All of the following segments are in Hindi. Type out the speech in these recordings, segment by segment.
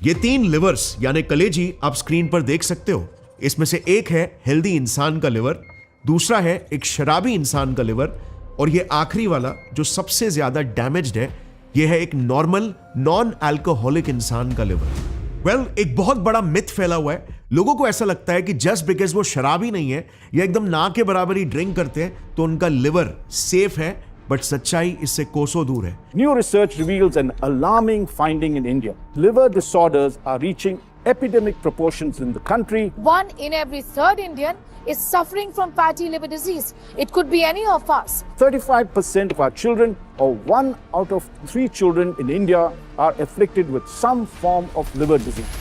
ये 3 लिवर्स यानी कलेजी आप स्क्रीन पर देख सकते हो। इसमें से एक है हेल्दी इंसान का लिवर, दूसरा है एक शराबी इंसान का लिवर, और ये आखिरी वाला जो सबसे ज्यादा डैमेज्ड है, ये है एक नॉर्मल नॉन अल्कोहलिक इंसान का लिवर। एक बहुत बड़ा मिथ फैला हुआ है। लोगों को ऐसा लगता है कि जस्ट बिकॉज वो शराबी नहीं है या एकदम ना के बराबर ही ड्रिंक करते हैं तो उनका लिवर सेफ है, बट सच्चाई इससे कोसों दूर है। New research reveals an alarming finding in India. Liver disorders are reaching epidemic proportions in the country. 1 in every 3rd Indian is suffering from fatty liver disease. It could be any of us. 35% of our children, or 1 out of 3 children in India, are afflicted with some form of liver disease.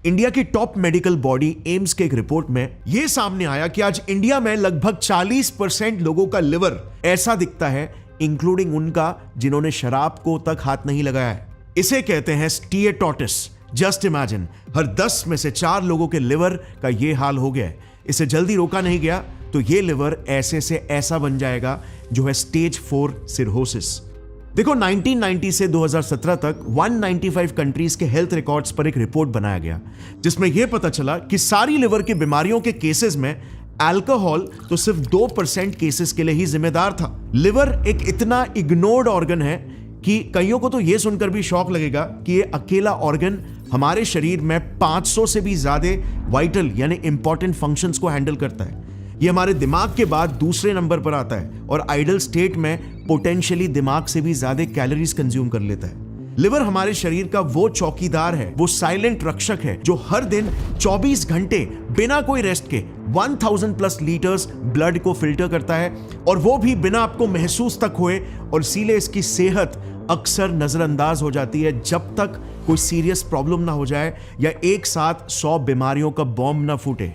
India की टॉप मेडिकल बॉडी एम्स के एक रिपोर्ट में यह सामने आया कि आज इंडिया में लगभग 40% लोगों का लिवर ऐसा दिखता है, इंक्लूडिंग उनका जिन्होंने शराब को तक हाथ नहीं लगाया है। इसे कहते हैं स्टीएटोटिस। जस्ट इमेजिन, हर 10 में से 4 लोगों के लिवर का यह हाल हो गया है। इसे जल्दी रोका नहीं गया तो यह लिवर ऐसे से ऐसा बन जाएगा जो है स्टेज 4 सिरहोसिस। देखो, 1990 से 2017 तक 195 कंट्रीज के हेल्थ रिकॉर्ड्स पर एक रिपोर्ट बनाया गया जिसमें यह पता चला कि सारी लिवर की बीमारियों के केसेस में अल्कोहल तो सिर्फ 2% केसेस के लिए ही जिम्मेदार था। लिवर एक इतना इग्नोर्ड ऑर्गन है कि कईयों को तो यह सुनकर भी शौक लगेगा कि यह अकेला ऑर्गन हमारे शरीर में 500 से भी ज्यादा वाइटल यानी इंपॉर्टेंट फंक्शंस को हैंडल करता है। ये हमारे दिमाग के बाद दूसरे नंबर पर आता है और आइडल स्टेट में पोटेंशियली दिमाग से भी ज्यादा कैलोरीज कंज्यूम कर लेता है। लिवर हमारे शरीर का वो चौकीदार है, वो साइलेंट रक्षक है जो हर दिन 24 घंटे बिना कोई रेस्ट के 1000+ लीटर्स ब्लड को फिल्टर करता है, और वो भी बिना आपको महसूस तक हुए। और इसीलिए इसकी सेहत अक्सर नजरअंदाज हो जाती है जब तक कोई सीरियस प्रॉब्लम ना हो जाए या एक साथ 100 बीमारियों का बॉम्ब ना फूटे।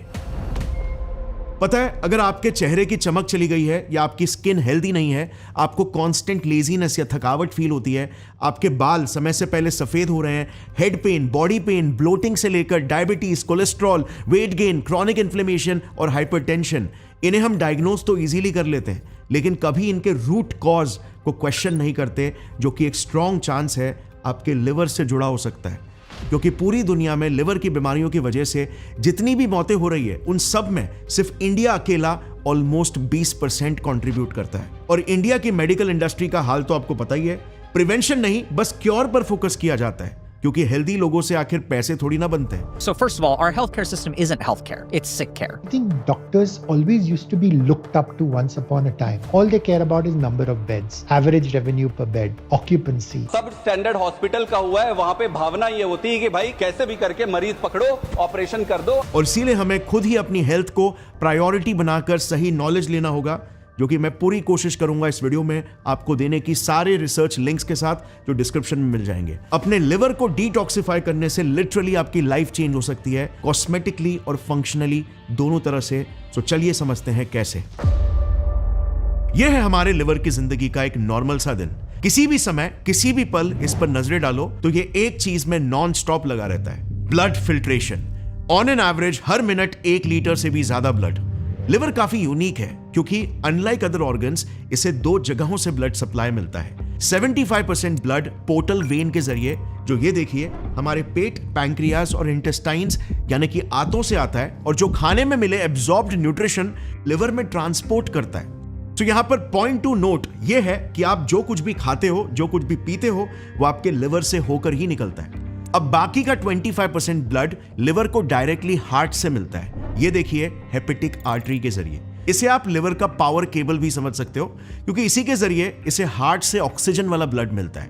पता है, अगर आपके चेहरे की चमक चली गई है या आपकी स्किन हेल्दी नहीं है, आपको कांस्टेंट लेजीनेस या थकावट फील होती है, आपके बाल समय से पहले सफेद हो रहे हैं, head pain, body pain, bloating से लेकर diabetes, cholesterol, weight gain, chronic inflammation और हाइपरटेंशन, इन्हें हम डायग्नोज तो इजीली कर लेते हैं लेकिन कभी इनके रूट कॉज को क्वेश्चन नहीं करते, जो कि एक स्ट्रॉन्ग चांस है आपके लिवर से जुड़ा हो सकता है। क्योंकि पूरी दुनिया में लिवर की बीमारियों की वजह से जितनी भी मौतें हो रही है उन सब में सिर्फ इंडिया अकेला ऑलमोस्ट 20% कंट्रीब्यूट करता है। और इंडिया की मेडिकल इंडस्ट्री का हाल तो आपको पता ही है। प्रिवेंशन नहीं, बस क्योर पर फोकस किया जाता है, क्योंकि हेल्दी लोगों से आखिर पैसे थोड़ी ना बनते हैं। So first of all, our healthcare system isn't healthcare, it's sick care. I think doctors always used to be looked up to once upon a time. All they care about is number of beds, average revenue per bed, occupancy. सब स्टैंडर्ड हॉस्पिटल का हुआ है, वहाँ पे भावना ये होती है कि भाई कैसे भी करके मरीज पकड़ो, ऑपरेशन कर दो। और इसीलिए हमें खुद ही अपनी हेल्थ को प्रायोरिटी बनाकर सही नॉलेज लेना होगा, जो कि मैं पूरी कोशिश करूंगा इस वीडियो में आपको देने की, सारे रिसर्च लिंक्स के साथ जो डिस्क्रिप्शन में मिल जाएंगे। अपने लिवर को डिटॉक्सिफाई करने से लिटरली आपकी लाइफ चेंज हो सकती है, कॉस्मेटिकली और फंक्शनली दोनों तरह से। तो चलिए समझते हैं कैसे। यह है हमारे लिवर की जिंदगी का एक नॉर्मल सा दिन। किसी भी समय, किसी भी पल इस पर नजरें डालो तो ये एक चीज में नॉन स्टॉप लगा रहता है, blood filtration. On an average her minute 1 litre से भी ज्यादा ब्लड। लिवर काफी यूनिक है क्योंकि अनलाइक अदर ऑर्गन्स इसे 2 जगहों से ब्लड सप्लाई मिलता है। 75% ब्लड पोर्टल वेन के जरिए, जो ये देखिए हमारे पेट, पैंक्रियाज और इंटेस्टाइन्स यानी कि आंतों से आता है, और जो खाने में मिले एब्जॉर्ब्ड न्यूट्रिशन लिवर में ट्रांसपोर्ट करता है। तो यहां पर पॉइंट टू नोट ये है कि आप जो कुछ भी खाते हो, जो कुछ भी पीते हो, वो आपके लिवर से होकर ही निकलता है। अब बाकी का 25% ब्लड लिवर को डायरेक्टली हार्ट से मिलता है। ये देखिए हेपेटिक आर्टरी के जरिए। इसे आप लिवर का पावर केबल भी समझ सकते हो, क्योंकि इसी के जरिए इसे हार्ट से ऑक्सीजन वाला ब्लड मिलता है।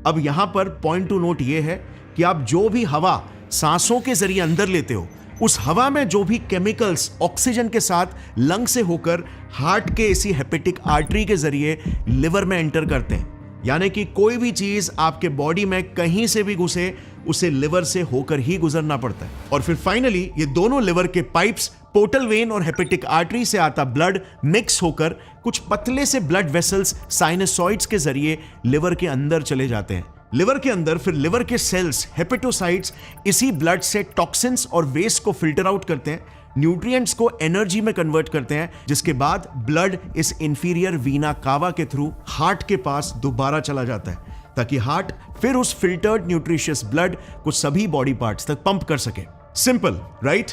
अब यहां पर पॉइंट टू नोट ये है कि आप जो भी हवा सांसों के जरिए अंदर लेते हो, उस हवा में जो भी केमिकल्स ऑक्सीजन के साथ लंग से होकर हार्ट के इसी हेपेटिक आर्टरी के जरिए लिवर में एंटर करते हैं। यानी कि कोई भी चीज आपके बॉडी में कहीं से भी घुसे, उसे लिवर से होकर ही गुजरना पड़ता है। और फिर फाइनली ये दोनों लिवर के पाइप्स, पोर्टल वेन और हेपेटिक आर्टरी से आता ब्लड मिक्स होकर कुछ पतले से ब्लड वेसल्स, साइनसॉइड्स के जरिए लिवर के अंदर चले जाते हैं। लिवर के अंदर फिर लिवर के सेल्स, हेपेटोसाइट्स, इसी ब्लड से टॉक्सिन्स और वेस्ट को फिल्टर आउट करते हैं, न्यूट्रिएंट्स को एनर्जी में कन्वर्ट करते हैं, जिसके बाद ब्लड इस इंफीरियर वीना कावा के थ्रू हार्ट के पास दोबारा चला जाता है। ताकि हार्ट फिर उस फिल्टर्ड न्यूट्रिशियस ब्लड को सभी बॉडी पार्ट्स तक पंप कर सके। Simple, right?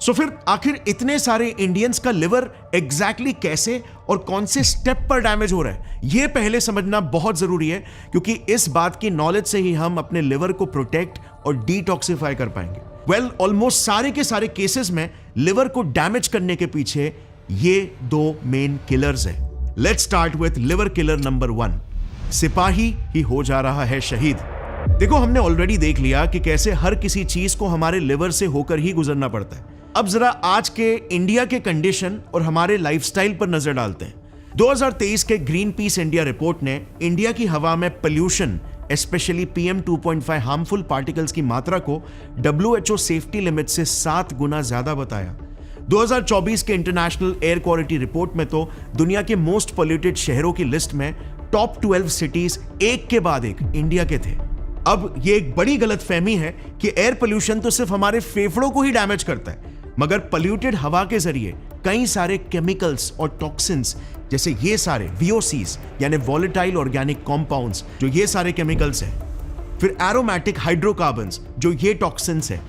सो फिर आखिर इतने सारे इंडियंस का लिवर एग्जैक्टली कैसे और कौन से स्टेप पर डैमेज हो रहा है, यह पहले समझना बहुत जरूरी है, क्योंकि इस बात की नॉलेज से ही हम अपने लिवर को प्रोटेक्ट और डिटॉक्सिफाई कर पाएंगे। वेल, ऑलमोस्ट सारे के सारे केसेस में लिवर को डैमेज करने के पीछे ये दो मेन किलर्स हैं। Let's start with liver killer number 1। सिपाही ही हो जा रहा है शहीद। देखो, हमने ऑलरेडी देख लिया कि कैसे हर किसी चीज को हमारे लिवर से होकर ही गुजरना पड़ता है। अब जरा आज के इंडिया के कंडीशन और हमारे लाइफस्टाइल पर नजर डालते हैं। 2023 के ग्रीन पीस इंडिया रिपोर्ट ने इंडिया की हवा में pollution, specially PM 2.5 harmful particles की मात्रा को WHO सेफ्टी लिमिट से 7 गुना ज्यादा बताया। 2024 के इंटरनेशनल एयर क्वालिटी रिपोर्ट में तो दुनिया के मोस्ट पोल्यूटेड शहरों की लिस्ट में टॉप 12 सिटीज एक के बाद एक इंडिया के थे। अब ये एक बड़ी गलतफहमी है कि एयर पोल्यूशन तो सिर्फ हमारे फेफड़ों को ही डैमेज करता है, मगर पोल्यूटेड हवा के जरिए कई सारे केमिकल्स और टॉक्सिन्स, जैसे ये सारे VOCs यानी वॉलेटाइल ऑर्गेनिक कॉम्पाउंड्स, जो ये सारे केमिकल्स हैं, फिर एरोमेटिक हाइड्रोकार्बन्स जो ये टॉक्सिन्स हैं,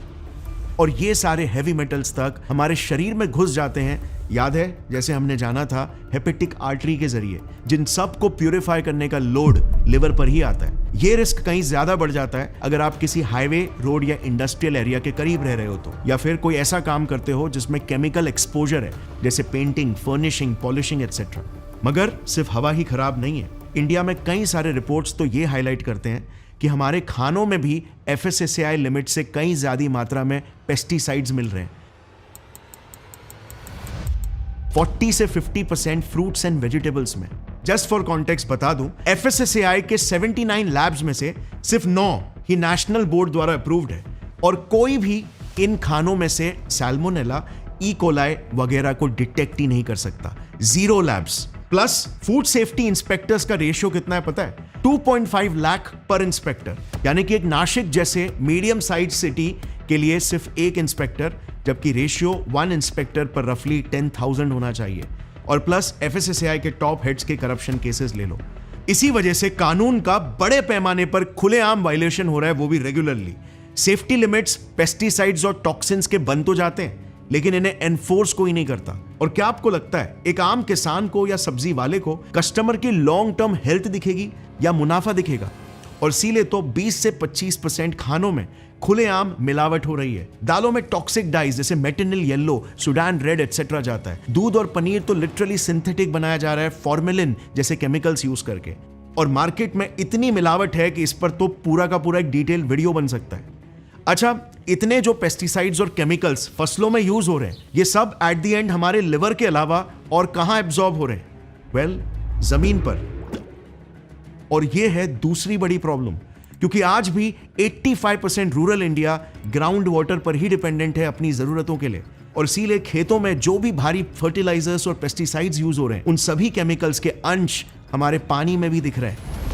और ये सारे हैवी मेटल्स तक हमारे शरीर में घुस जाते हैं। याद है, जैसे हमने जाना था हेपेटिक आर्टरी के जरिए, जिन सब को प्यूरिफाई करने का लोड लिवर पर ही आता है। ये रिस्क कहीं ज्यादा बढ़ जाता है अगर आप किसी हाईवे, रोड या इंडस्ट्रियल एरिया के करीब रह रहे हो तो, या फिर कोई ऐसा काम करते हो जिसमें केमिकल एक्सपोजर है, जैसे पेंटिंग, फर्निशिंग, पॉलिशिंग एटसेट्रा। मगर सिर्फ हवा ही खराब नहीं है। इंडिया में कई सारे रिपोर्ट्स तो ये हाईलाइट करते हैं कि हमारे खानों में भी FSSAI लिमिट से कई ज्यादा मात्रा में पेस्टिसाइड्स मिल रहे हैं। 40 से 50% फ्रूट्स एंड वेजिटेबल्स में। जस्ट फॉर कॉन्टेक्स्ट बता दूं, FSSAI के 79 लैब्स में से सिर्फ 9 ही नेशनल बोर्ड द्वारा अप्रूव्ड है, और कोई भी इन खानों में से सैल्मोनेला, ई कोलाई वगैरह को डिटेक्ट ही नहीं कर सकता। 0 labs. Plus food safety inspectors का रेशियो कितना है पता है? 2.5 लाख पर इंस्पेक्टर, यानी कि एक नासिक जैसे मीडियम साइज सिटी के लिए सिर्फ एक इंस्पेक्टर, जबकि रेशियो 1 इंस्पेक्टर पर रफली 10,000 होना चाहिए। और प्लस FSSAI के टॉप हेड्स के करप्शन केसेस ले लो। इसी वजह से कानून का बड़े पैमाने पर खुलेआम वायलेशन हो रहा है, वो भी रेगुलरली। सेफ्टी लिमिट्स, पेस्टिसाइड्स और टॉक्सिन्स के बन तो जाते हैं, लेकिन इन्हें एनफोर्स कोई नहीं करता। और क्या आपको लगता है एक आम किसान को या सब्जी वाले को कस्टमर की लॉन्ग टर्म हेल्थ दिखेगी या मुनाफा दिखेगा? और इसीलिए तो 20 से 25% खानों में खुलेआम मिलावट हो रही है। दालों में टॉक्सिक डाइज जैसे मेटिनिल येलो, सुडान रेड एटसेट्रा जाता है। दूध और पनीर तो लिटरली सिंथेटिक बनाया जा रहा है फॉर्मेलिन जैसे केमिकल्स यूज करके। और मार्केट में इतनी मिलावट है कि इस पर तो पूरा का पूरा एक डिटेल वीडियो बन सकता है। अच्छा, इतने जो पेस्टिसाइड्स और केमिकल्स फसलों में यूज हो रहे हैं, ये सब एट द एंड हमारे लिवर के अलावा और कहां एब्जॉर्ब हो रहे हैं? वेल, जमीन पर। और ये है दूसरी बड़ी प्रॉब्लम, क्योंकि आज भी 85% रूरल इंडिया ग्राउंड वाटर पर ही डिपेंडेंट है अपनी जरूरतों के लिए। और इसीलिए खेतों में जो भी भारी फर्टिलाइजर्स और पेस्टिसाइड्स यूज हो रहे हैं, उन सभी केमिकल्स के अंश हमारे पानी में भी दिख रहे हैं।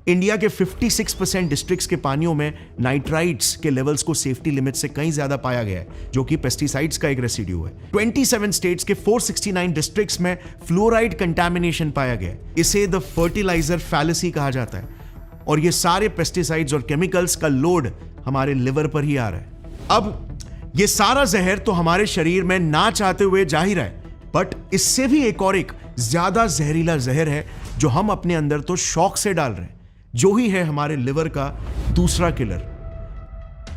इंडिया के 56% डिस्ट्रिक्ट्स के पानियों में नाइट्राइट्स के लेवल्स को सेफ्टी लिमिट से कहीं ज्यादा पाया गया है, जो कि पेस्टिसाइड्स का एक रेसिड्यू है। 27 स्टेट्स के 469 डिस्ट्रिक्ट्स में फ्लोराइड कंटामिनेशन पाया गया है। इसे द फर्टिलाइजर फैलेसी कहा जाता है। और ये सारे पेस्टिसाइड्स और केमिकल्स का लोड हमारे लिवर पर ही आ रहा है। अब ये सारा जहर तो हमारे शरीर में ना चाहते हुए जा ही रहा है, बट इससे भी एक ज्यादा जहरीला जहर है जो हम अपने अंदर तो शौक से डाल रहे हैं, जो ही है हमारे लिवर का दूसरा किलर।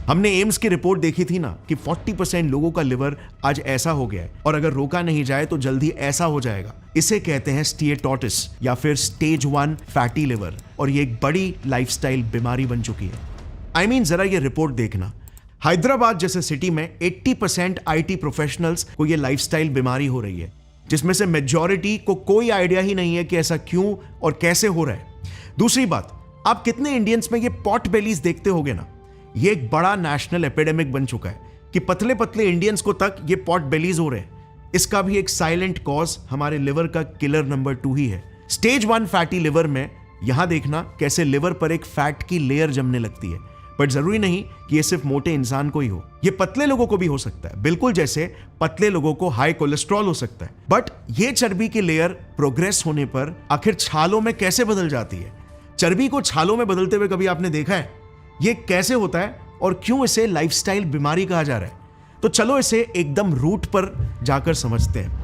हमने एम्स की रिपोर्ट देखी थी ना कि 40% लोगों का लिवर आज ऐसा हो गया है, और अगर रोका नहीं जाए तो जल्दी ऐसा हो जाएगा। इसे कहते हैं स्टीएटोटिस या फिर स्टेज 1 फैटी लिवर, और ये एक बड़ी लाइफस्टाइल बीमारी बन चुकी है। जरा ये रिपोर्ट देखना। हैदराबाद जैसे सिटी में 80% IT प्रोफेशनल्स को ये लाइफस्टाइल बीमारी हो रही है, जिसमें से मेजॉरिटी को कोई आइडिया ही नहीं है कि ऐसा क्यों और कैसे हो रहा है। दूसरी बात, आप कितने इंडियंस में ये पॉट बेलीज देखते होगे ना? ये एक बड़ा नेशनल एपिडेमिक बन चुका है कि पतले पतले इंडियंस को तक ये पॉट बेलीज हो रहे हैं। इसका भी एक साइलेंट कॉज हमारे लिवर का किलर नंबर 2 ही है। स्टेज 1 फैटी लिवर में यहां देखना कैसे लिवर पर एक फैट की लेयर जमने लगती है। बट जरूरी नहीं कि ये सिर्फ मोटे इंसान को ही हो, ये पतले लोगों को भी हो सकता है, बिल्कुल जैसे पतले लोगों को हाई कोलेस्ट्रॉल हो सकता है। बट ये चर्बी की लेयर प्रोग्रेस होने पर आखिर छालों में कैसे बदल जाती है? चर्बी को छालों में बदलते हुए कभी आपने देखा है? ये कैसे होता है और क्यों इसे लाइफस्टाइल बीमारी कहा जा रहा है? तो चलो इसे एकदम रूट पर जाकर समझते हैं।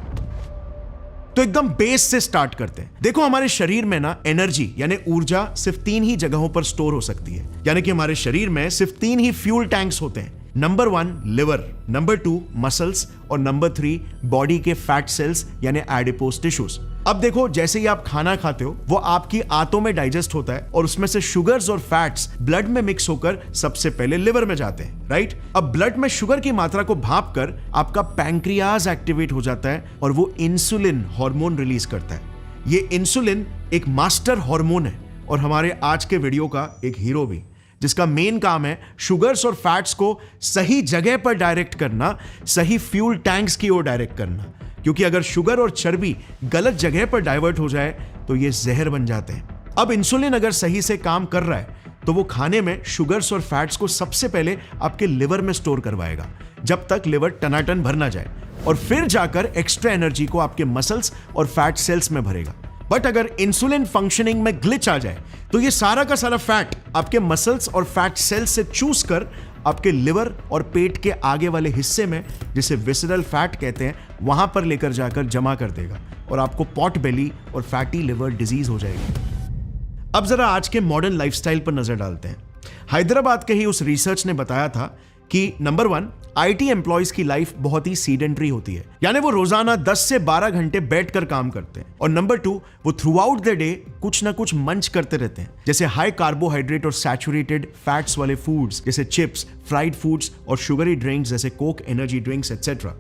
तो एकदम बेस से स्टार्ट करते हैं। देखो, हमारे शरीर में ना एनर्जी यानी ऊर्जा सिर्फ 3 ही जगहों पर स्टोर हो सकती है। यानी कि हमारे शरीर में सिर्फ 3 ही फ्यूल टैंक्स होते हैं। नंबर 1 लिवर, नंबर 2 मसल्स और नंबर 3 बॉडी के फैट सेल्स यानी एडिपोज टिश्यूज। अब देखो, जैसे ही आप खाना खाते हो वो आपकी आंतों में डाइजेस्ट होता है और उसमें से शुगर्स और फैट्स ब्लड में मिक्स होकर सबसे पहले लिवर में जाते हैं, राइट? अब ब्लड में शुगर की मात्रा को भाप कर आपका पैंक्रियाज एक्टिवेट हो जाता है और वो इंसुलिन हार्मोन रिलीज करता है। ये इंसुलिन एक मास्टर हार्मोन है और हमारे आज के वीडियो का एक हीरो भी, जिसका मेन काम है शुगर्स और फैट्स को सही जगह पर डायरेक्ट करना, सही फ्यूल टैंक्स की ओर डायरेक्ट करना। क्योंकि अगर शुगर और चर्बी गलत जगह पर डाइवर्ट हो जाए तो ये जहर बन जाते हैं। अब इंसुलिन अगर सही से काम कर रहा है तो वो खाने में शुगर्स और फैट्स को सबसे पहले आपके लिवर में स्टोर करवाएगा जब तक लिवर टनाटन भर ना जाए, और फिर जाकर एक्स्ट्रा एनर्जी को आपके मसल्स और फैट सेल्स में भरेगा। बट अगर इंसुलिन फंक्शनिंग में ग्लिच आ जाए तो ये सारा का सारा फैट आपके मसल्स और फैट सेल्स से चूस कर आपके लिवर और पेट के आगे वाले हिस्से में, जिसे विसरल फैट कहते हैं, वहां पर लेकर जाकर जमा कर देगा और आपको पॉट बेली और फैटी लिवर डिजीज हो जाएगी। अब जरा आज के मॉडर्न लाइफस्टाइल पर नजर डालते हैं। हैदराबाद के ही उस रिसर्च ने बताया था कि नंबर 1 आईटी एम्प्लॉयज की लाइफ बहुत ही सीडेंटरी होती है, यानी वो रोजाना 10 से 12 घंटे बैठकर काम करते हैं। और नंबर 2 वो थ्रू आउट द डे कुछ ना कुछ मंच करते रहते हैं, जैसे हाई कार्बोहाइड्रेट और सैचुरेटेड फैट्स वाले फूड्स जैसे चिप्स, फ्राइड फूड्स और शुगरी ड्रिंक्स जैसे कोक, एनर्जी ड्रिंक्स एटसेट्रा।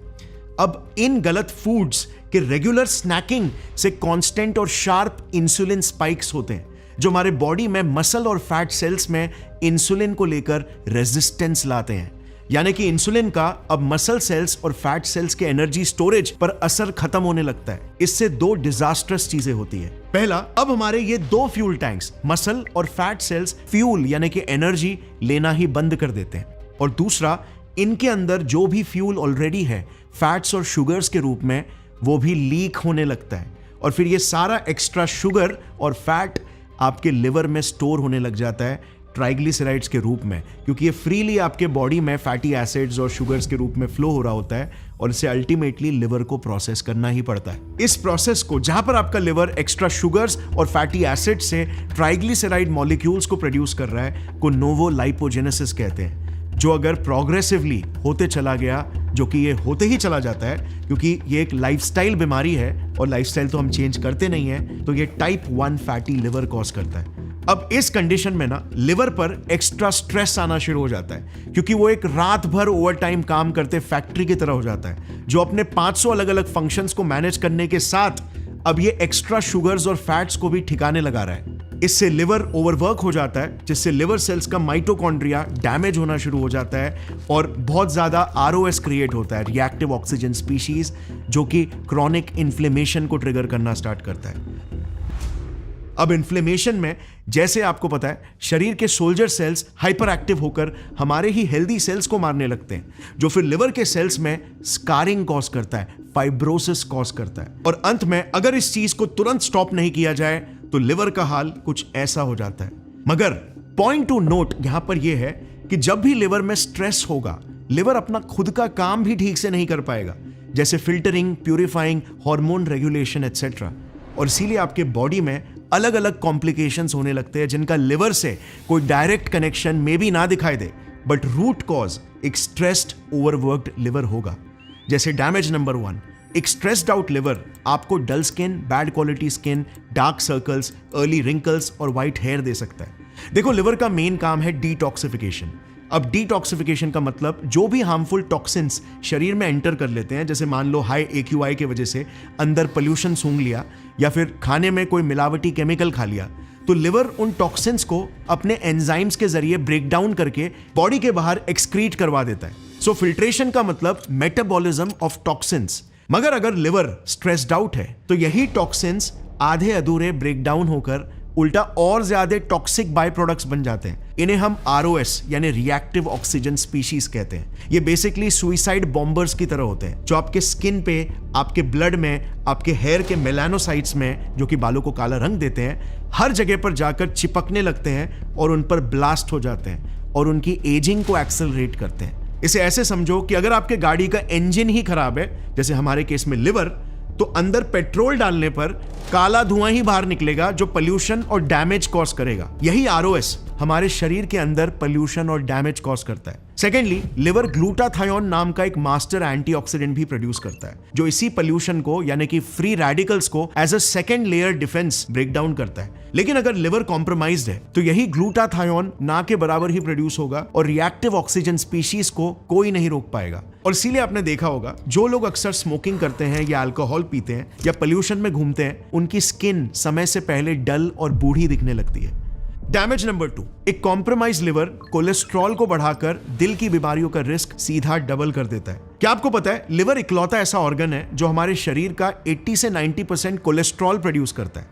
अब इन गलत फूड्स के रेगुलर स्नैकिंग से कांस्टेंट और शार्प इंसुलिन स्पाइक्स होते हैं, जो हमारे बॉडी में मसल और फैट सेल्स में इंसुलिन को लेकर रेजिस्टेंस लाते हैं। यानी कि इंसुलिन का अब मसल सेल्स और फैट सेल्स के एनर्जी स्टोरेज पर असर खत्म होने लगता है। इससे 2 डिजास्टर्स चीजें होती है। पहला, अब हमारे ये 2 फ्यूल टैंक्स मसल और फैट सेल्स फ्यूल यानी कि एनर्जी लेना ही बंद कर देते हैं, और दूसरा, इनके अंदर जो भी फ्यूल ऑलरेडी है फैट्स और शुगर्स के रूप में, वो भी लीक होने लगता है और फिर ये सारा एक्स्ट्रा शुगर और फैट आपके लिवर में स्टोर होने लग जाता है ट्राइग्लिसराइड्स के रूप में, क्योंकि ये फ्रीली आपके बॉडी में फैटी एसिड्स और शुगर्स के रूप में फ्लो हो रहा होता है और इसे अल्टीमेटली लिवर को प्रोसेस करना ही पड़ता है। इस प्रोसेस को, जहां पर आपका लिवर एक्स्ट्रा शुगर्स और फैटी एसिड से ट्राइग्लिसराइड मॉलिक्यूल्स को प्रोड्यूस कर रहा है, को नोवो लाइपोजेनेसिस कहते हैं, जो अगर प्रोग्रेसिवली होते चला गया, जो कि ये होते ही चला जाता है क्योंकि ये एक लाइफस्टाइल बीमारी है और लाइफस्टाइल तो हम चेंज करते नहीं है, तो ये टाइप 1 फैटी लिवर कॉज करता है। अब इस कंडीशन में ना लिवर पर एक्स्ट्रा स्ट्रेस आना शुरू हो जाता है, क्योंकि वो एक रात भर ओवर टाइम काम करते फैक्ट्री की तरह हो जाता है, जो अपने 500 अलग अलग फंक्शंस को मैनेज करने के साथ अब ये एक्स्ट्रा शुगर्स और फैट्स को भी ठिकाने लगा रहा है। इससे लिवर ओवरवर्क हो जाता है, जिससे लिवर सेल्स का माइटोकॉन्ड्रिया डैमेज होना शुरू हो जाता है और बहुत ज्यादा आरओएस क्रिएट होता है, रिएक्टिव ऑक्सीजन स्पीशीज, जो कि क्रॉनिक इन्फ्लेमेशन को ट्रिगर करना स्टार्ट करता है। अब इन्फ्लेमेशन में, जैसे आपको पता है, शरीर के सोल्जर सेल्स हाइपर एक्टिव होकर हमारे ही हेल्दी सेल्स को मारने लगते हैं, जो फिर लिवर के सेल्स में स्कारिंग कॉज करता है, फाइब्रोसिस कॉज करता है, और अंत में अगर इस चीज को तुरंत स्टॉप नहीं किया जाए तो लिवर का हाल कुछ ऐसा हो जाता है। मगर पॉइंट टू नोट यहां पर यह है कि जब भी लिवर में स्ट्रेस होगा, लिवर अपना खुद का काम भी ठीक से नहीं कर पाएगा, जैसे filtering, purifying, hormone regulation etcetera, और इसीलिए आपके बॉडी में अलग अलग कॉम्प्लिकेशंस होने लगते हैं, जिनका लिवर से कोई डायरेक्ट कनेक्शन में भी ना दिखाई दे, बट रूट कॉज एक स्ट्रेस्ड ओवरवर्क्ड लिवर होगा। जैसे डैमेज नंबर 1, एक स्ट्रेस्ड आउट लिवर आपको dull skin, bad quality skin, dark circles, early wrinkles और व्हाइट हेयर दे सकता है। देखो, लिवर का मेन काम है डिटॉक्सिफिकेशन। अब डिटॉक्सिफिकेशन का मतलब जो भी हार्मफुल टॉक्सिन्स शरीर में एंटर कर लेते हैं, जैसे मान लो हाई AQI की वजह से अंदर पोल्यूशन सूंघ लिया या फिर खाने में कोई मिलावटी केमिकल खा लिया, तो लिवर उन टॉक्सिन्स को अपने एंजाइम्स के जरिए ब्रेक डाउन करके बॉडी के बाहर एक्सक्रीट करवा देता है। सो फिल्ट्रेशन का मतलब मेटाबॉलिज्म ऑफ टॉक्सिन्स। मगर अगर लिवर स्ट्रेस्ड आउट है तो यही टॉक्सिन्स आधे अधूरे ब्रेक डाउन होकर उल्टा और ज्यादा टॉक्सिक बाय प्रोडक्ट्स बन जाते हैं। इन्हें हम ROS यानी रिएक्टिव ऑक्सीजन स्पीशीज कहते हैं। ये बेसिकली सुइसाइड बॉम्बर्स की तरह होते हैं जो आपके स्किन पे, आपके ब्लड में, आपके हेयर के मेलानोसाइट्स में, जो कि बालों को काला रंग देते हैं, हर जगह पर जाकर चिपकने लगते हैं और उन पर ब्लास्ट हो जाते हैं और उनकी एजिंग को एक्सेलरेट करते हैं। इसे ऐसे समझो कि अगर आपके गाड़ी का इंजन ही खराब है, जैसे हमारे केस में लिवर, तो अंदर पेट्रोल डालने पर काला धुआं ही बाहर निकलेगा जो पोल्यूशन और डैमेज कॉज करेगा। यही ROS हमारे शरीर के अंदर पोल्यूशन और डैमेज कॉज करता है। सेकेंडली, लिवर ग्लूटाथायोन नाम का एक मास्टर एंटीऑक्सीडेंट भी प्रोड्यूस करता है जो इसी पोल्यूशन को यानी कि फ्री रेडिकल्स को as a second layer defence break down करता है। लेकिन अगर लिवर कॉम्प्रोमाइज्ड है तो यही ग्लूटाथायोन ना के बराबर ही प्रोड्यूस होगा और रिएक्टिव ऑक्सीजन स्पीशीज को कोई नहीं रोक पाएगा। और इसीलिए आपने देखा होगा जो लोग अक्सर स्मोकिंग करते हैं या अल्कोहल पीते हैं या पोल्यूशन में घूमते हैं, उनकी स्किन समय से पहले डल और बूढ़ी दिखने लगती है। डैमेज नंबर 2, एक कॉम्प्रोमाइज लिवर कोलेस्ट्रॉल को बढ़ाकर दिल की बीमारियों का रिस्क सीधा डबल कर देता है। क्या आपको पता है लिवर इकलौता ऐसा ऑर्गन है जो हमारे शरीर का 80 से 90% कोलेस्ट्रॉल प्रोड्यूस करता है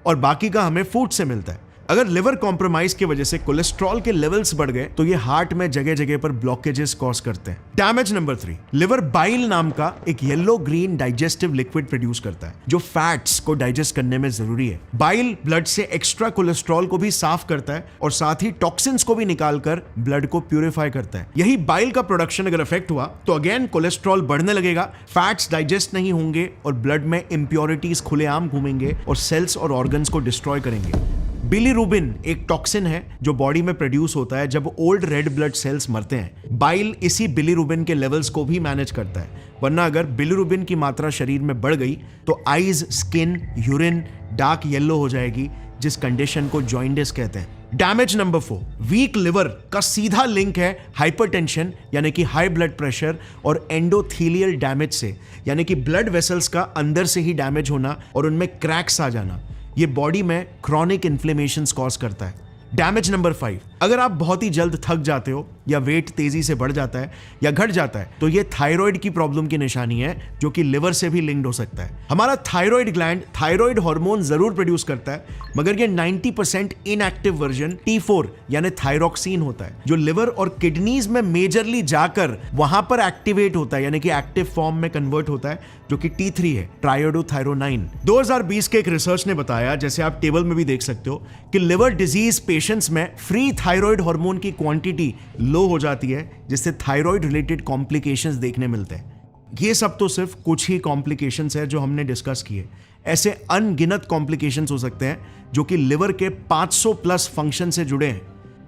और बाकी का हमें फूड से मिलता है। अगर लिवर कॉम्प्रोमाइज की वजह से कोलेस्ट्रॉल के लेवल्स बढ़ गए तो ये हार्ट में जगह जगह पर ब्लॉकेजेस कॉज करते हैं। डैमेज नंबर 3, लिवर बाइल नाम का एक yellow green digestive liquid produce करता है जो फैट्स को डाइजेस्ट करने में जरूरी है। बाइल ब्लड से एक्स्ट्रा कोलेस्ट्रॉल को भी साफ करता है और साथ ही टॉक्सिन्स को भी निकालकर ब्लड को प्यूरिफाई करता है। यही बाइल का प्रोडक्शन अगर अफेक्ट हुआ तो अगेन कोलेस्ट्रॉल बढ़ने लगेगा, फैट्स डाइजेस्ट नहीं होंगे और ब्लड में इंप्योरिटीज खुलेआम घूमेंगे और सेल्स और ऑर्गन्स को डिस्ट्रॉय करेंगे। बिलीरुबिन एक टॉक्सिन है जो बॉडी में प्रोड्यूस होता है जब ओल्ड रेड ब्लड सेल्स मरते हैं। बाइल इसी बिलीरुबिन के लेवल्स को भी मैनेज करता है, वरना अगर बिलीरुबिन की मात्रा शरीर में बढ़ गई तो eyes, skin, urine dark yellow हो जाएगी, जिस कंडीशन को जॉइंडिस कहते हैं। डैमेज नंबर 4, वीक लिवर का सीधा लिंक है हाइपरटेंशन यानी कि हाई ब्लड प्रेशर और एंडोथेलियल डैमेज से, यानी कि ब्लड वेसल्स का अंदर से ही डैमेज होना और उनमें क्रैक्स आ जाना। ये बॉडी में क्रॉनिक इन्फ्लेमेशंस कॉज करता है। डैमेज नंबर 5, अगर आप बहुत ही जल्द थक जाते हो या वेट तेजी से बढ़ जाता है या घट जाता है तो ये थायराइड की प्रॉब्लम की निशानी है जो कि लिवर से भी लिंक्ड हो सकता है। हमारा थायराइड ग्लैंड थायराइड हार्मोन जरूर प्रोड्यूस करता है, मगर ये 90% इनएक्टिव वर्जन T4 यानी थायरोक्सिन होता है जो लिवर और किडनीज में मेजरली जाकर वहां पर एक्टिवेट होता है, यानी कि एक्टिव फॉर्म में कन्वर्ट होता है, जो कि T3 है, ट्राइयोडोथायरोनाइन। 2020 के एक रिसर्च ने बताया, जैसे आप टेबल में भी देख सकते हो, कि लिवर डिजीज पेशेंट्स में फ्री थायराइड हार्मोन की क्वांटिटी लो हो जाती है, जिससे थायराइड रिलेटेड कॉम्प्लिकेशंस देखने मिलते हैं। ये सब तो सिर्फ कुछ ही कॉम्प्लिकेशंस है जो हमने डिस्कस किए। ऐसे अनगिनत कॉम्प्लिकेशंस हो सकते हैं जो कि लिवर के 500 प्लस फंक्शन से जुड़े हैं।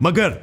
मगर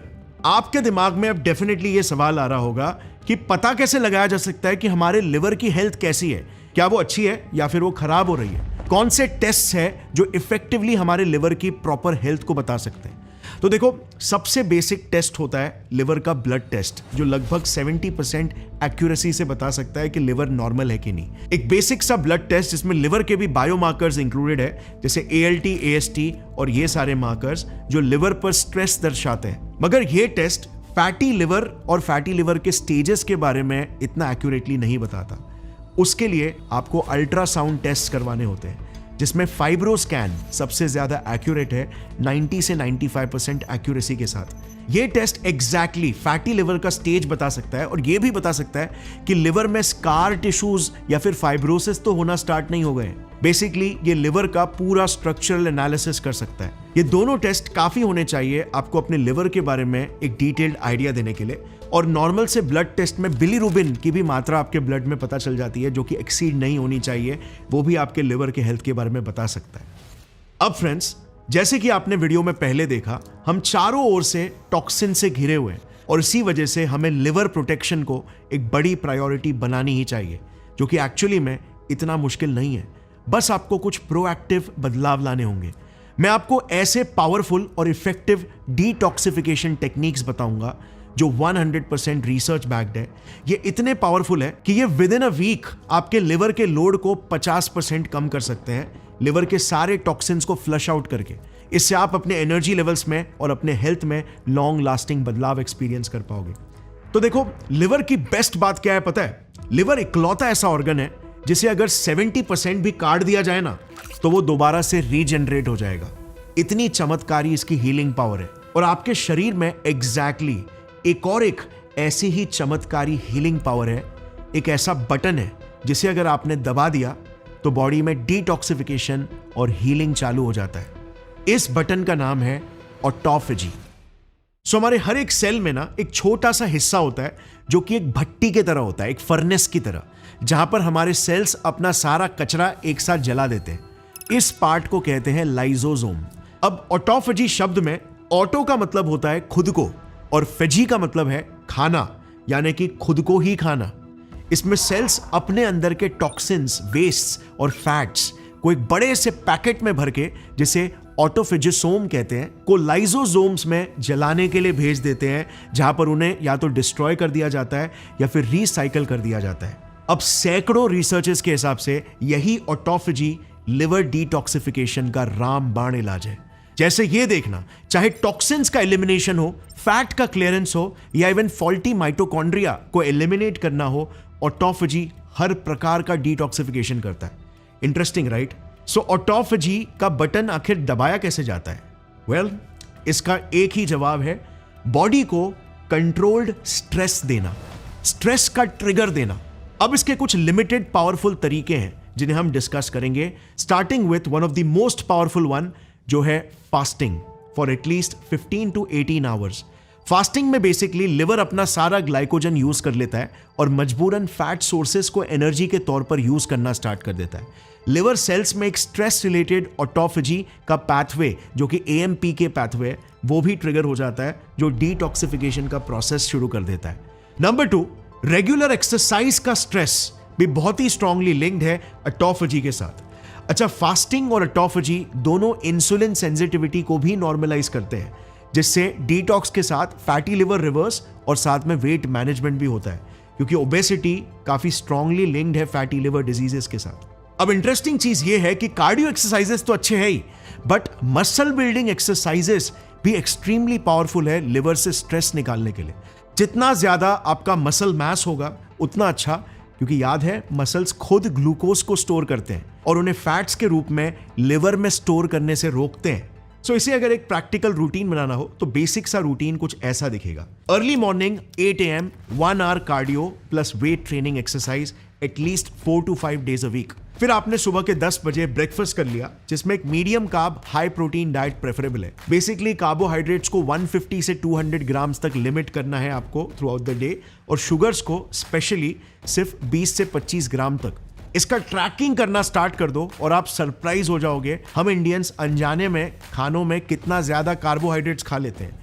आपके दिमाग में अब डेफिनेटली ये सवाल आ रहा होगा कि पता कैसे लगाया जा सकता है कि हमारे लिवर की हेल्थ कैसी है, क्या वो अच्छी है या फिर वो खराब हो रही है? कौन से टेस्ट है जो इफेक्टिवली हमारे लिवर की प्रॉपर हेल्थ को बता सकते हैं? तो देखो, सबसे बेसिक टेस्ट होता है लिवर का ब्लड टेस्ट, जो लगभग 70% एक्यूरेसी से बता सकता है कि लिवर नॉर्मल है कि नहीं। एक बेसिक सा ब्लड टेस्ट जिसमें लिवर के भी बायोमार्कर्स इंक्लूडेड है, जैसे ALT, AST और ये सारे मार्कर्स जो लिवर पर स्ट्रेस दर्शाते हैं। मगर ये टेस्ट फैटी लिवर और फैटी लिवर के स्टेजेस के बारे में इतना एक्यूरेटली नहीं बताता। उसके लिए आपको अल्ट्रासाउंड टेस्ट करवाने होते हैं, जिसमें फाइब्रोस्कैन सबसे ज्यादा एक्यूरेट है, 90 से 95% एक्यूरेसी के साथ। ये टेस्ट एग्जैक्टली फैटी लिवर का स्टेज बता सकता है और ये भी बता सकता है कि लिवर में स्कार टिश्यूज या फिर फाइब्रोसिस तो होना स्टार्ट नहीं हो गए। बेसिकली ये लिवर का पूरा स्ट्रक्चरल एनालिसिस कर सकता है। ये दोनों टेस्ट काफी होने चाहिए आपको अपने लिवर के बारे में एक डिटेल्ड आइडिया देने के लिए। और नॉर्मल से ब्लड टेस्ट में बिलीरुबिन की भी मात्रा आपके ब्लड में पता चल जाती है, जो कि एक्सीड नहीं होनी चाहिए। वो भी आपके लिवर के हेल्थ के बारे में बता सकता है। अब फ्रेंड्स, जैसे कि आपने वीडियो में पहले देखा, हम चारों ओर से टॉक्सिन से घिरे हुए हैं और इसी वजह से हमें लिवर प्रोटेक्शन को एक बड़ी प्रायोरिटी बनानी ही चाहिए, जो कि एक्चुअली में इतना मुश्किल नहीं है। बस आपको कुछ प्रोएक्टिव बदलाव लाने होंगे। मैं आपको ऐसे पावरफुल और इफेक्टिव डिटॉक्सिफिकेशन टेक्निक्स बताऊंगा जो 100% रिसर्च बैक्ड है। ये इतने पावरफुल है कि ये विद इन अ वीक आपके लिवर के लोड को 50% कम कर सकते हैं, लिवर के सारे टॉक्सिन्स को फ्लश आउट करके। इससे आप अपने एनर्जी लेवल्स में और अपने हेल्थ में लॉन्ग लास्टिंग बदलाव एक्सपीरियंस कर पाओगे। तो देखो, लिवर की बेस्ट बात क्या है पता है? लिवर इकलौता ऐसा ऑर्गन है जिसे अगर 70% भी काट दिया जाए ना, तो वो दोबारा से रीजनरेट हो जाएगा। इतनी चमत्कारी इसकी हीलिंग पावर है। और आपके शरीर में एग्जैक्टली एक ऐसी ही चमत्कारी हीलिंग पावर है। एक ऐसा बटन है जिसे अगर आपने दबा दिया तो बॉडी में डिटॉक्सिफिकेशन और हीलिंग चालू हो जाता है। इस बटन का नाम है ऑटोफेजी। सो हमारे हर एक सेल में ना एक छोटा सा हिस्सा होता है जो कि एक भट्टी की तरह होता है, एक फर्नेस की तरह, जहां पर हमारे सेल्स अपना सारा कचरा एक साथ जला देते हैं। इस पार्ट को कहते हैं लाइसोसोम। अब ऑटोफेजी शब्द में ऑटो का मतलब होता है खुद को और फेजी का मतलब है खाना, यानी कि खुद को ही खाना। इसमें सेल्स अपने अंदर के टॉक्सिन्स, वेस्ट और फैट्स को एक बड़े से पैकेट में भर के, जिसे ऑटोफेजिसोम कहते हैं, को लाइसोसोम्स में जलाने के लिए भेज देते हैं, जहां पर उन्हें या तो डिस्ट्रॉय कर दिया जाता है या फिर रिसाइकल कर दिया जाता है। अब सैकड़ों रिसर्चर्स के हिसाब से यही ऑटोफेजी लिवर डिटॉक्सिफिकेशन का रामबाण इलाज है। जैसे ये देखना, चाहे टॉक्सिन्स का एलिमिनेशन हो, फैट का क्लियरेंस हो या इवन फॉल्टी माइटोकॉन्ड्रिया को एलिमिनेट करना हो, ऑटोफेजी हर प्रकार का डिटॉक्सिफिकेशन करता है। Interesting right? सो ऑटोफेजी का बटन आखिर दबाया कैसे जाता है? वेल, इसका एक ही जवाब है, बॉडी को कंट्रोल्ड स्ट्रेस देना, स्ट्रेस का ट्रिगर देना। अब इसके कुछ लिमिटेड पावरफुल तरीके हैं जिन्हें हम डिस्कस करेंगे, starting with one of the most powerful one, जो है fasting for at least 15 to 18 hours. Fasting में बेसिकली लिवर अपना सारा ग्लाइकोजन यूज कर लेता है और मजबूरन फैट सोर्सेस को एनर्जी के तौर पर यूज करना स्टार्ट कर देता है। लिवर सेल्स में एक स्ट्रेस रिलेटेड ऑटोफेजी का पाथवे, जो कि AMP के पाथवे है, वो भी ट्रिगर हो जाता है, जो डिटॉक्सिफिकेशन का प्रोसेस शुरू कर देता है। नंबर 2, रेगुलर एक्सरसाइज का स्ट्रेस भी बहुत ही स्ट्रांगली लिंक्ड है ऑटोफेजी के साथ। अच्छा, फास्टिंग और ऑटोफेजी दोनों इंसुलिन सेंसिटिविटी को भी नॉर्मलाइज करते हैं, जिससे डिटॉक्स के साथ फैटी लिवर रिवर्स और साथ में वेट मैनेजमेंट भी होता है, क्योंकि ओबेसिटी काफी स्ट्रांगली लिंक्ड है फैटी लिवर डिजीजेस के साथ। अब इंटरेस्टिंग चीज ये है कि कार्डियो एक्सरसाइजेस तो अच्छे हैं ही, बट मसल बिल्डिंग एक्सरसाइजेस भी एक्सट्रीमली पावरफुल है लिवर से स्ट्रेस निकालने के लिए। जितना ज्यादा आपका मसल मास होगा उतना अच्छा, क्योंकि याद है मसल्स खुद ग्लूकोज को स्टोर करते हैं और उन्हें फैट्स के रूप में लिवर में स्टोर करने से रोकते हैं। सो इसे अगर एक प्रैक्टिकल रूटीन बनाना हो तो बेसिक सा रूटीन कुछ ऐसा दिखेगा। Early morning 8 AM 1 hour cardio plus weight training exercise at least 4 to 5 days a week। फिर आपने सुबह के 10 बजे ब्रेकफास्ट कर लिया, जिसमें एक medium carb high protein diet preferable है। बेसिकली कार्बोहाइड्रेट्स को 150 से 200 ग्राम्स तक लिमिट करना है आपको थ्रू आउट द डे, और शुगर्स को स्पेशली सिर्फ 20 से 25 ग्राम तक। इसका ट्रैकिंग करना स्टार्ट कर दो और आप सरप्राइज हो जाओगे हम इंडियंस अनजाने में खानों में कितना ज्यादा कार्बोहाइड्रेट्स खा लेते हैं।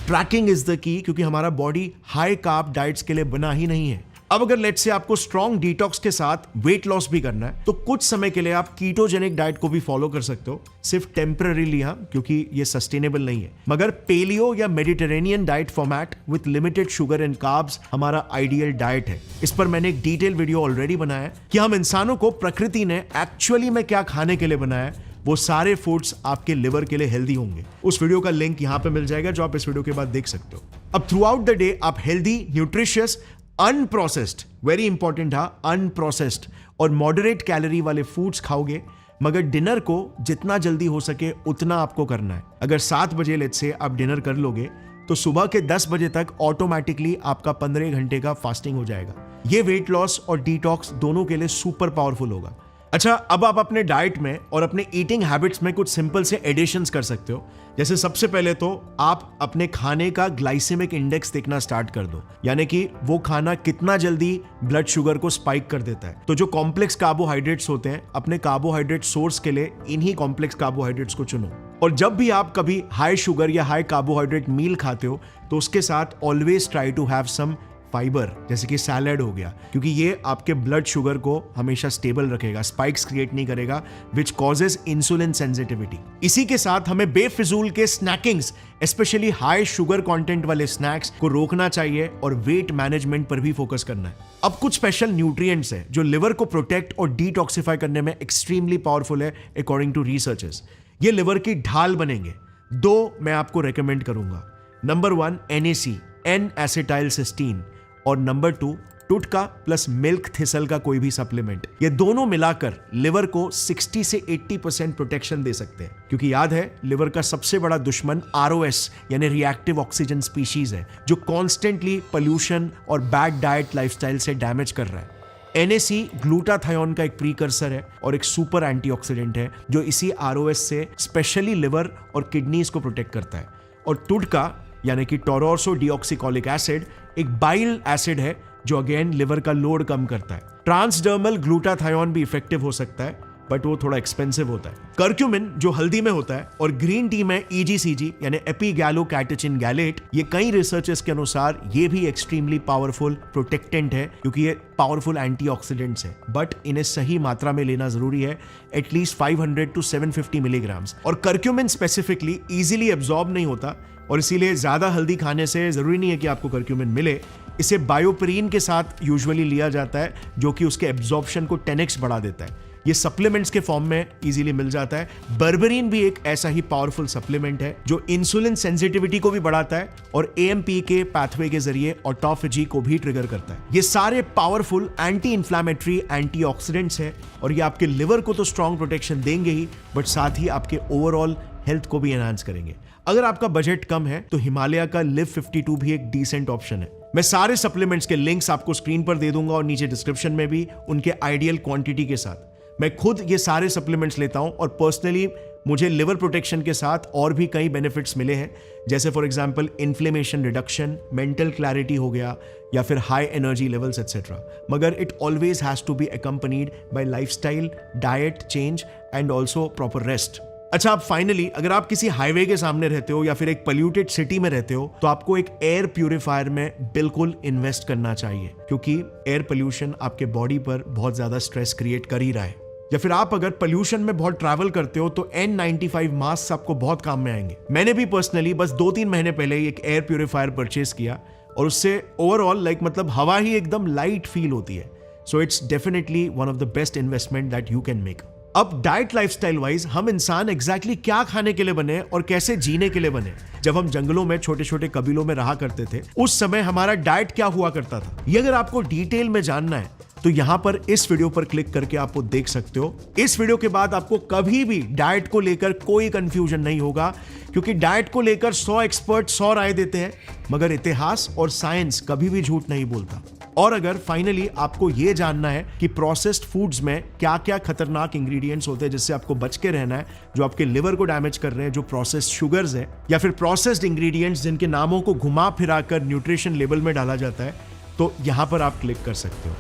ट्रैकिंग इज द की, क्योंकि हमारा बॉडी हाई कार्ब डाइट्स के लिए बना ही नहीं है। अब अगर लेट्स से आपको स्ट्रॉन्ग डिटॉक्स के साथ वेट लॉस भी करना है, तो कुछ समय के लिए आप कीटोजेनिक डाइट को भी फॉलो कर सकते हो, सिर्फ टेम्पररीली, हाँ, क्योंकि ये सस्टेनेबल नहीं है। मगर पेलियो या Mediterranean diet format with limited sugar and carbs हमारा आइडियल डाइट है। इस पर मैंने एक डिटेल वीडियो ऑलरेडी बनाया है कि हम इंसानों को प्रकृति ने एक्चुअली में क्या खाने के लिए बनाया है, वो सारे फूड्स आपके लिवर के लिए हेल्दी होंगे। उस वीडियो का लिंक यहां पे मिल जाएगा, जो आप इस वीडियो के बाद देख सकते हो। अब थ्रू आउट द डे आप healthy, nutritious, unprocessed, very important है, अनप्रोसेस्ड और मॉडरेट कैलोरी वाले फूड्स खाओगे, मगर डिनर को जितना जल्दी हो सके उतना आपको करना है। अगर 7 बजे लेट्स से आप डिनर कर लोगे तो सुबह के 10 बजे तक ऑटोमेटिकली आपका 15 घंटे का फास्टिंग हो जाएगा। ये वेट लॉस और डिटॉक्स दोनों के लिए सुपर पावरफुल होगा। अच्छा, अब आप अपने डाइट में और अपने ईटिंग हैबिट्स में कुछ सिंपल से एडिशंस कर सकते हो। जैसे सबसे पहले तो आप अपने खाने का ग्लाइसेमिक इंडेक्स देखना स्टार्ट कर दो, यानी कि वो खाना कितना जल्दी ब्लड शुगर को स्पाइक कर देता है। तो जो कॉम्प्लेक्स कार्बोहाइड्रेट्स होते हैं, अपने कार्बोहाइड्रेट सोर्स के लिए इन्हीं कॉम्प्लेक्स कार्बोहाइड्रेट्स को चुनो। और जब भी आप कभी हाई शुगर या हाई कार्बोहाइड्रेट मील खाते हो तो उसके साथ always try to have some fibre, जैसे कि सैलेड हो गया, क्योंकि ये आपके ब्लड शुगर को हमेशा स्टेबल रखेगा, स्पाइक्स क्रिएट नहीं करेगा, विच कॉजेज इंसुलिन सेंसिटिविटी। इसी के साथ हमें बेफिजूल के snackings, specially high sugar content वाले स्नैक्स को रोकना चाहिए और वेट मैनेजमेंट पर भी फोकस करना है। अब कुछ स्पेशल न्यूट्रिएंट्स हैं जो लिवर को प्रोटेक्ट और डिटॉक्सिफाई करने में एक्सट्रीमली पावरफुल है अकॉर्डिंग टू रिसर्चर्स। ये लिवर की ढाल बनेंगे। 2 मैं आपको रेकमेंड करूंगा। नंबर 1 NAC, N-acetyl cysteine, और नंबर 2 टुटका प्लस मिल्क थिसल का कोई भी सप्लीमेंट, ये दोनों मिलाकर लिवर को 60 से 80% प्रोटेक्शन दे सकते हैं। क्योंकि याद है, लिवर का सबसे बड़ा दुश्मन ROS यानी रिएक्टिव ऑक्सीजन स्पीशीज है, जो कॉन्स्टेंटली पोल्यूशन और बैड डाइट लाइफस्टाइल से डैमेज कर रहा है। NAC ग्लूटाथायोन का एक प्रीकर्सर है और एक सुपर एंटीऑक्सीडेंट है जो इसी ROS से स्पेशली लिवर और किडनीज को प्रोटेक्ट करता है। और टुडका यानी कि टोरोसो डीऑक्सीकोलिक एसिड एक बाइल एसिड है जो अगेन लिवर का लोड कम करता है। ट्रांसडर्मल ग्लूटाथायोन भी इफेक्टिव हो सकता है, बट वो थोड़ा एक्सपेंसिव होता है। कर्क्यूमिन जो हल्दी में होता है और ग्रीन टी में EGCG यानी एपिगैलोकैटेचिन गैलेट, ये कई रिसर्चर्स के अनुसार ये भी एक्सट्रीमली पावरफुल प्रोटेक्टेंट है क्योंकि ये पावरफुल एंटीऑक्सीडेंट्स है, बट इन्हें सही मात्रा में लेना जरूरी है, एटलीस्ट 500 to 750 मिलीग्राम्स। और कर्क्यूमिन स्पेसिफिकली इजीली एब्जॉर्ब नहीं होता और इसीलिए ज्यादा हल्दी खाने से जरूरी नहीं है कि आपको कर्क्यूमिन मिले। इसे बायोपेरिन के साथ यूजुअली लिया जाता है जो कि उसके एब्जॉर्प्शन को 10x बढ़ा देता है। ये सप्लीमेंट्स के फॉर्म में इजीली मिल जाता है। बर्बरीन भी एक ऐसा ही पावरफुल सप्लीमेंट है जो इंसुलिन सेंसिटिविटी को भी बढ़ाता है और AMP के पाथवे के जरिए ऑटोफेजी को भी ट्रिगर करता है। ये सारे पावरफुल एंटी इंफ्लेमेटरी एंटीऑक्सीडेंट्स हैं और ये आपके लिवर को तो स्ट्रॉन्ग प्रोटेक्शन देंगे ही, बट साथ ही आपके ओवरऑल हेल्थ को भी एनहांस करेंगे। अगर आपका बजट कम है तो हिमालय का लिव 52 भी एक डिसेंट ऑप्शन है। मैं सारे सप्लीमेंट्स के लिंक्स आपको स्क्रीन पर दे दूंगा और नीचे डिस्क्रिप्शन में भी उनके आइडियल क्वांटिटी के साथ। मैं खुद ये सारे सप्लीमेंट्स लेता हूं और पर्सनली मुझे लिवर प्रोटेक्शन के साथ और भी कई बेनिफिट्स मिले हैं, जैसे for example inflammation reduction, mental clarity हो गया या फिर हाई एनर्जी लेवल्स एटसेट्रा। मगर it always has to be accompanied by lifestyle, diet change and also proper rest. अच्छा, अब फाइनली अगर आप किसी हाईवे के सामने रहते हो या फिर एक पोल्यूटेड सिटी में रहते हो तो आपको एक एयर प्यूरिफायर में बिल्कुल इन्वेस्ट करना चाहिए, क्योंकि एयर पोल्यूशन आपके बॉडी पर बहुत ज्यादा स्ट्रेस क्रिएट कर ही रहा है। या फिर आप अगर पोल्यूशन में बहुत ट्रैवल करते हो तो N95 मास्क आपको बहुत काम में आएंगे। मैंने भी पर्सनली बस 2-3 महीने पहले एक एयर प्यूरिफायर परचेज किया और उससे ओवरऑल मतलब हवा ही एकदम लाइट फील होती है। So it's definitely one of the best investment that you can make. अब डाइट लाइफस्टाइल वाइज हम इंसान एग्जैक्टली क्या खाने के लिए बने और कैसे जीने के लिए बने। जब हम जंगलों में छोटे छोटे कबीलों में रहा करते थे उस समय हमारा डाइट क्या हुआ करता था, ये अगर आपको डिटेल में जानना है तो यहां पर इस वीडियो पर क्लिक करके आप वो देख सकते हो। इस वीडियो के बाद आपको कभी भी डाइट को लेकर कोई कंफ्यूजन नहीं होगा, क्योंकि डाइट को लेकर 100 एक्सपर्ट 100 राय देते हैं, मगर इतिहास और साइंस कभी भी झूठ नहीं बोलता। और अगर फाइनली आपको यह जानना है कि प्रोसेस्ड फूड्स में क्या क्या खतरनाक इंग्रेडिएंट्स होते हैं जिससे आपको बच के रहना है, जो आपके लिवर को डैमेज कर रहे हैं, जो प्रोसेस्ड शुगर्स है या फिर प्रोसेस्ड इंग्रेडिएंट्स जिनके नामों को घुमा फिराकर न्यूट्रिशन लेबल में डाला जाता है, तो यहां पर आप क्लिक कर सकते हो।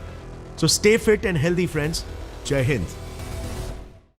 So stay fit and healthy, friends. Jai Hind.